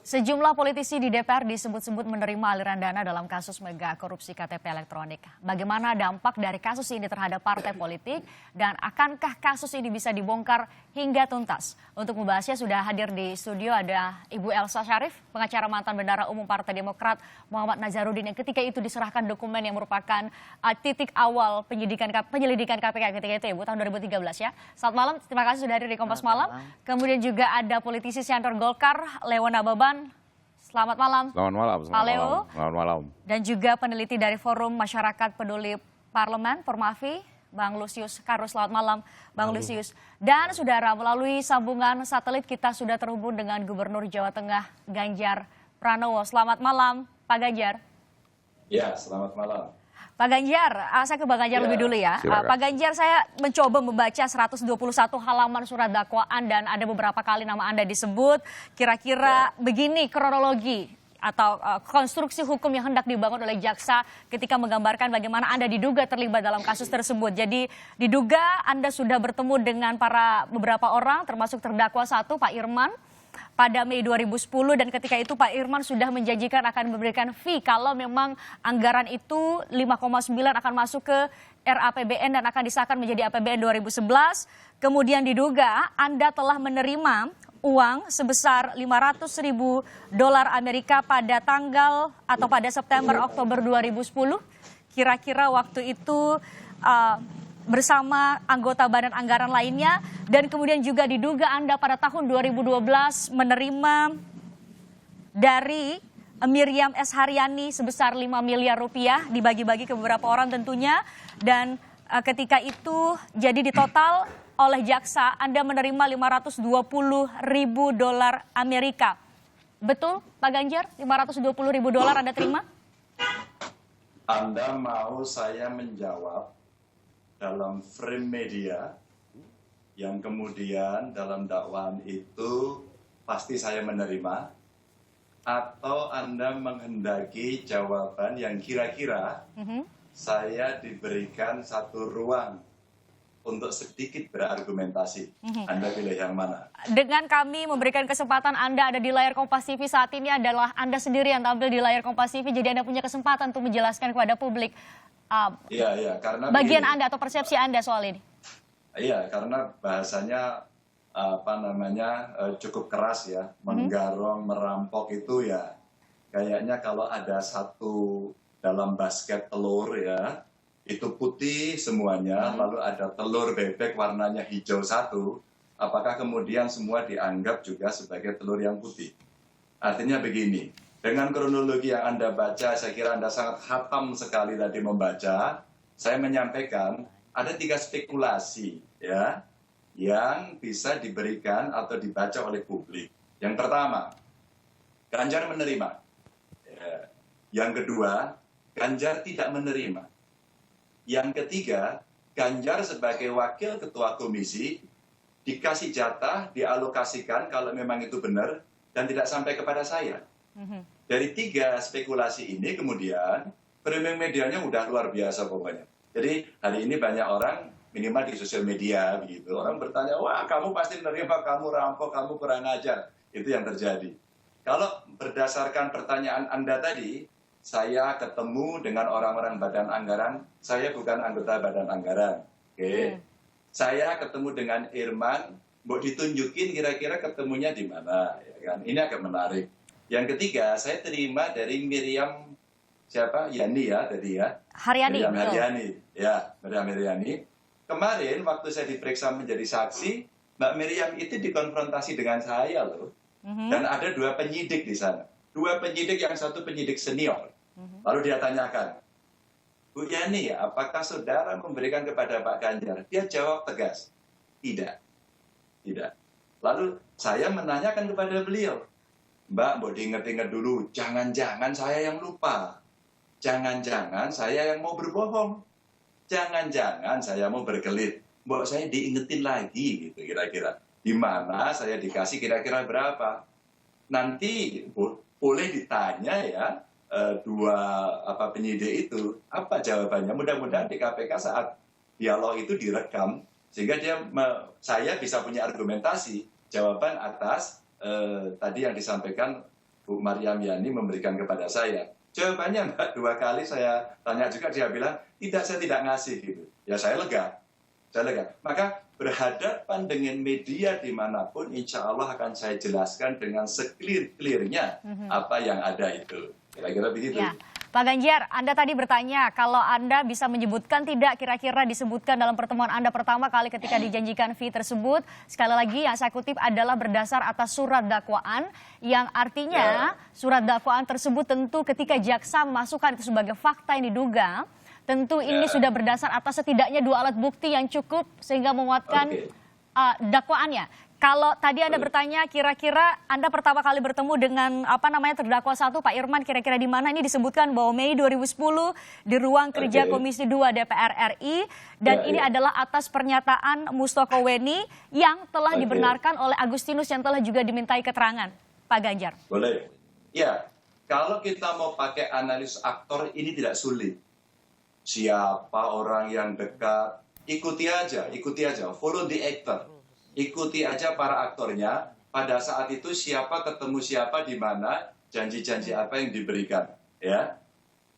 Sejumlah politisi di DPR disebut-sebut menerima aliran dana dalam kasus mega korupsi KTP elektronik. Bagaimana dampak dari kasus ini terhadap partai politik dan akankah kasus ini bisa dibongkar hingga tuntas? Untuk membahasnya sudah hadir di studio ada Ibu Elsa Syarif, pengacara mantan Bendahara Umum Partai Demokrat Muhammad Nazarudin yang ketika itu diserahkan dokumen yang merupakan titik awal penyelidikan KPK ketika itu ya Bu, tahun 2013 ya. Selamat malam, terima kasih sudah hadir di Kompas Malam. Kemudian juga ada politisi senior Golkar Leon Ababan. Selamat malam. Selamat malam. Pak Leo. Selamat malam. Dan juga peneliti dari Forum Masyarakat Peduli Parlemen, Formavi, Bang Lusius Karus. Selamat malam, Bang Lusius. Dan saudara, melalui sambungan satelit kita sudah terhubung dengan Gubernur Jawa Tengah Ganjar Pranowo. Selamat malam, Pak Ganjar. Ya, selamat malam. Pak Ganjar, saya ke Bang Ganjar lebih dulu ya. Pak Ganjar, saya mencoba membaca 121 halaman surat dakwaan dan ada beberapa kali nama Anda disebut. Kira-kira begini kronologi atau konstruksi hukum yang hendak dibangun oleh jaksa ketika menggambarkan bagaimana Anda diduga terlibat dalam kasus tersebut. Jadi diduga Anda sudah bertemu dengan beberapa orang termasuk terdakwa satu, Pak Irman, pada Mei 2010 dan ketika itu Pak Irman sudah menjanjikan akan memberikan fee kalau memang anggaran itu 5,9 akan masuk ke RAPBN dan akan disahkan menjadi APBN 2011. Kemudian diduga Anda telah menerima uang sebesar $500.000 Amerika pada tanggal atau pada September-Oktober 2010. Kira-kira waktu itu bersama anggota badan anggaran lainnya dan kemudian juga diduga Anda pada tahun 2012 menerima dari Miriam S. Haryani sebesar 5 miliar rupiah dibagi-bagi ke beberapa orang tentunya dan ketika itu jadi di total oleh jaksa Anda menerima $520.000 Amerika. Betul Pak Ganjar, $520.000 Anda terima? Anda mau saya menjawab dalam frame media yang kemudian dalam dakwaan itu pasti saya menerima, atau Anda menghendaki jawaban yang kira-kira saya diberikan satu ruang untuk sedikit berargumentasi. Anda pilih yang mana? Dengan kami memberikan kesempatan Anda ada di layar Kompas TV saat ini adalah Anda sendiri yang tampil di layar Kompas TV, jadi Anda punya kesempatan untuk menjelaskan kepada publik karena bagian begini, Anda atau persepsi Anda soal ini. Iya, karena bahasanya cukup keras ya, menggarong, merampok itu ya kayaknya kalau ada satu dalam basket telur ya, itu putih semuanya, lalu ada telur bebek warnanya hijau satu, apakah kemudian semua dianggap juga sebagai telur yang putih? Artinya begini, dengan kronologi yang Anda baca, saya kira Anda sangat hatam sekali tadi membaca. Saya menyampaikan ada 3 spekulasi ya yang bisa diberikan atau dibaca oleh publik. Yang pertama, Ganjar menerima. Yang kedua, Ganjar tidak menerima. Yang ketiga, Ganjar sebagai wakil ketua komisi dikasih jatah, dialokasikan kalau memang itu benar dan tidak sampai kepada saya. Dari 3 spekulasi ini kemudian framing medianya udah luar biasa pokoknya. Jadi hari ini banyak orang minimal di sosial media begitu, orang bertanya, wah kamu pasti menerima, kamu rampok, kamu kurang ajar. Itu yang terjadi. Kalau berdasarkan pertanyaan Anda tadi, saya ketemu dengan orang-orang badan anggaran, saya bukan anggota badan anggaran. Oke. Saya ketemu dengan Irman, mau ditunjukin kira-kira ketemunya di mana, ya kan? Ini agak menarik. Yang ketiga, saya terima dari Miriam Yani ya tadi ya. Haryani. Miriam Haryani. Ya, Miriam Haryani. Kemarin waktu saya diperiksa menjadi saksi, Mbak Miriam itu dikonfrontasi dengan saya loh. Dan ada 2 penyidik di sana. 2 penyidik, yang satu penyidik senior. Lalu dia tanyakan, Bu Yani, apakah saudara memberikan kepada Pak Ganjar? Dia jawab tegas, tidak. Tidak. Lalu saya menanyakan kepada beliau, Mbak, mau diingat-ingat dulu, jangan-jangan saya yang lupa. Jangan-jangan saya yang mau berbohong. Jangan-jangan saya mau berkelit. Mbak, saya diingetin lagi gitu kira-kira. Di mana saya dikasih kira-kira berapa. Nanti boleh ditanya ya, 2 penyidik itu, apa jawabannya. Mudah-mudahan di KPK saat dialog itu direkam, sehingga saya bisa punya argumentasi jawaban atas tadi yang disampaikan Bu Maryam Yani memberikan kepada saya. Jawabannya Mbak 2 kali saya tanya juga, dia bilang, tidak, saya tidak ngasih gitu. Ya saya lega. Maka berhadapan dengan media dimanapun, insya Allah akan saya jelaskan dengan seclear-clearnya apa yang ada itu. Kira-kira begitu. Ya. Pak Ganjar, Anda tadi bertanya kalau Anda bisa menyebutkan tidak kira-kira disebutkan dalam pertemuan Anda pertama kali ketika dijanjikan fee tersebut. Sekali lagi yang saya kutip adalah berdasar atas surat dakwaan yang artinya surat dakwaan tersebut tentu ketika jaksa memasukkan itu sebagai fakta yang diduga, tentu ini sudah berdasar atas setidaknya 2 alat bukti yang cukup sehingga menguatkan dakwaannya. Kalau tadi Anda bertanya kira-kira Anda pertama kali bertemu dengan terdakwa 1 Pak Irman kira-kira di mana, ini disebutkan bahwa Mei 2010 di ruang kerja Komisi 2 DPR RI dan ini adalah atas pernyataan Mustoko Weni yang telah dibenarkan oleh Agustinus yang telah juga dimintai keterangan. Pak Ganjar. Boleh. Ya, kalau kita mau pakai analis aktor ini tidak sulit. Siapa orang yang dekat, ikuti aja, follow the actor. Ikuti aja para aktornya, pada saat itu siapa ketemu siapa di mana, janji-janji apa yang diberikan. Ya,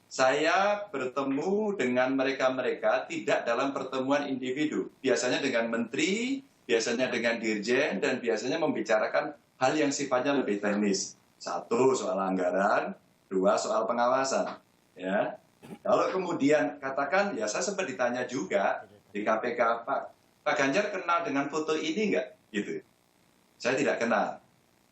saya bertemu dengan mereka-mereka tidak dalam pertemuan individu. Biasanya dengan menteri, biasanya dengan dirjen, dan biasanya membicarakan hal yang sifatnya lebih teknis. 1, soal anggaran, 2, soal pengawasan. Ya, kalau kemudian katakan, ya saya sempat ditanya juga di KPK, Pak Ganjar kenal dengan foto ini enggak? Gitu. Saya tidak kenal.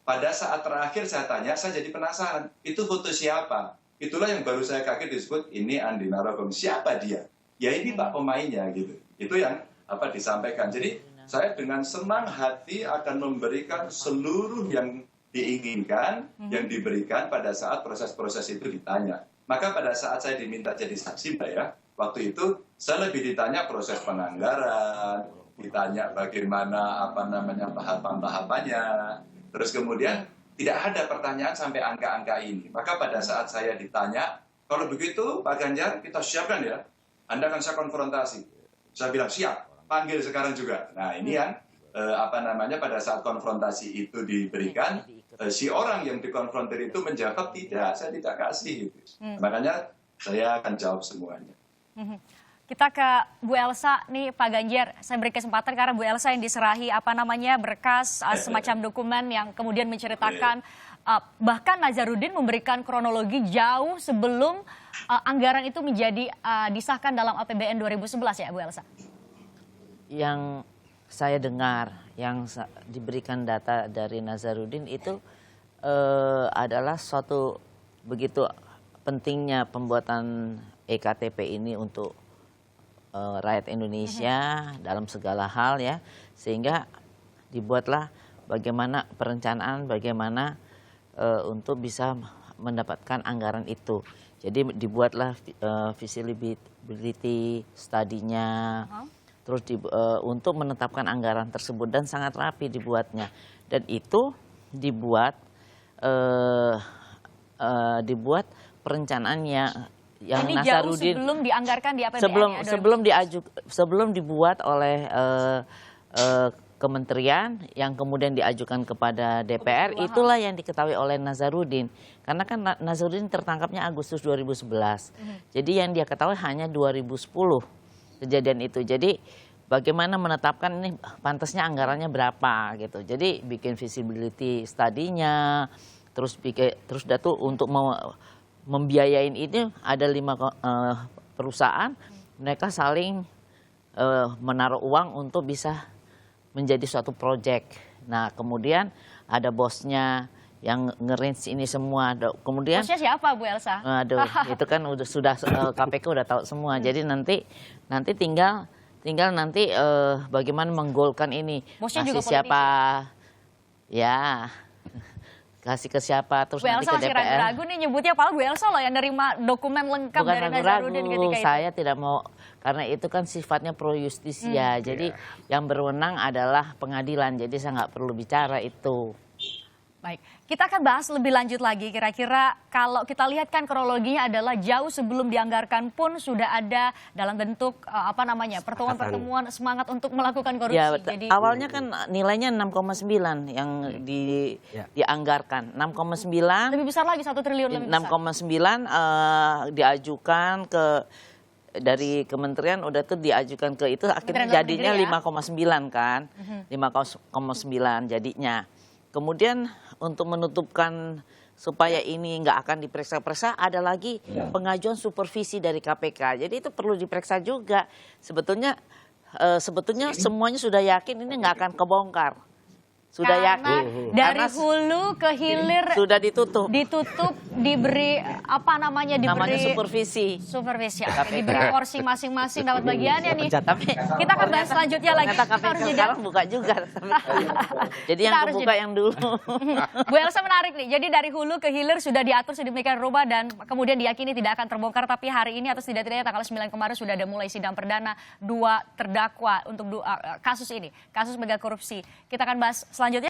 Pada saat terakhir saya tanya, saya jadi penasaran. Itu foto siapa? Itulah yang baru saya kaget disebut, ini Andi Narogong. Siapa dia? Ya ini Pak pemainnya gitu. Itu yang disampaikan. Jadi saya dengan senang hati akan memberikan seluruh yang diinginkan, yang diberikan pada saat proses-proses itu ditanya. Maka pada saat saya diminta jadi saksi, Mbak ya, waktu itu saya lebih ditanya proses penganggaran, ditanya bagaimana tahapan-tahapannya, terus kemudian tidak ada pertanyaan sampai angka-angka ini. Maka pada saat saya ditanya, kalau begitu Pak Ganjar kita siapkan ya, Anda akan saya konfrontasi. Saya bilang siap, panggil sekarang juga. Nah ini yang pada saat konfrontasi itu diberikan, si orang yang dikonfrontir itu menjawab tidak, saya tidak kasih. Makanya saya akan jawab semuanya. Kita ke Bu Elsa nih Pak Ganjar, saya beri kesempatan karena Bu Elsa yang diserahi berkas semacam dokumen yang kemudian menceritakan bahkan Nazarudin memberikan kronologi jauh sebelum anggaran itu menjadi disahkan dalam APBN 2011 ya Bu Elsa? Yang saya dengar, yang diberikan data dari Nazarudin itu adalah suatu begitu pentingnya pembuatan EKTP ini untuk rakyat Indonesia dalam segala hal ya, sehingga dibuatlah bagaimana perencanaan, bagaimana untuk bisa mendapatkan anggaran itu. Jadi dibuatlah feasibility study-nya, terus untuk menetapkan anggaran tersebut dan sangat rapi dibuatnya. Dan itu dibuat perencanaannya yang ini Nazarudin jauh sebelum dianggarkan di APBN sebelum dibuat oleh kementerian yang kemudian diajukan kepada DPR, itulah yang diketahui oleh Nazarudin. Karena kan Nazarudin tertangkapnya Agustus 2011. Jadi yang dia ketahui hanya 2010 kejadian itu. Jadi bagaimana menetapkan ini pantasnya anggarannya berapa gitu. Jadi bikin feasibility study-nya, terus datu untuk membiayain ini ada 5 perusahaan, mereka saling menaruh uang untuk bisa menjadi suatu proyek. Nah kemudian ada bosnya yang nge-range ini semua. Kemudian bosnya siapa Bu Elsa? Aduh, itu kan sudah KPK udah tahu semua. Jadi nanti tinggal nanti bagaimana menggolkan ini. Bosnya kasih juga siapa? Ya. Kasih ke siapa, terus Bu nanti Elsa ke masih DPR. ragu-ragu nih nyebutnya, padahal Bu Elsa loh yang nerima dokumen lengkap Bukan dari Nazarudin ketika itu. Saya tidak mau, karena itu kan sifatnya pro justisia. Jadi yang berwenang adalah pengadilan, jadi saya nggak perlu bicara itu. Baik, kita akan bahas lebih lanjut lagi. Kira-kira kalau kita lihat kan kronologinya adalah jauh sebelum dianggarkan pun sudah ada dalam bentuk pertemuan-pertemuan semangat untuk melakukan korupsi. Ya, Jadi awalnya kan nilainya 6,9 yang dianggarkan. 6,9 lebih besar lagi, 1 triliun lebih besar. 6,9 diajukan ke dari kementerian, udah tuh diajukan ke itu, akhirnya jadinya 5,9 kan. 5,9 jadinya. Kemudian untuk menutupkan supaya ini nggak akan diperiksa-periksa, ada lagi pengajuan supervisi dari KPK. Jadi itu perlu diperiksa juga. Sebetulnya semuanya sudah yakin ini nggak akan kebongkar. Sudah yakin. Dari hulu ke hilir sudah ditutup. Diberi Namanya supervisi. Supervisi. Diberi porsi masing-masing dapat bagiannya nih. Tapi Kita akan bahas selanjutnya lagi. ternyata KPK sekarang buka juga. Jadi yang kebuka yang dulu. Bu Elsa menarik nih. Jadi dari hulu ke hilir sudah diatur sedemikian rupa dan kemudian diyakini tidak akan terbongkar. Tapi hari ini atau tidak-tidaknya tanggal 9 kemarin sudah ada mulai sidang perdana 2 terdakwa untuk kasus ini. Kasus mega korupsi. Kita akan bahas selanjutnya.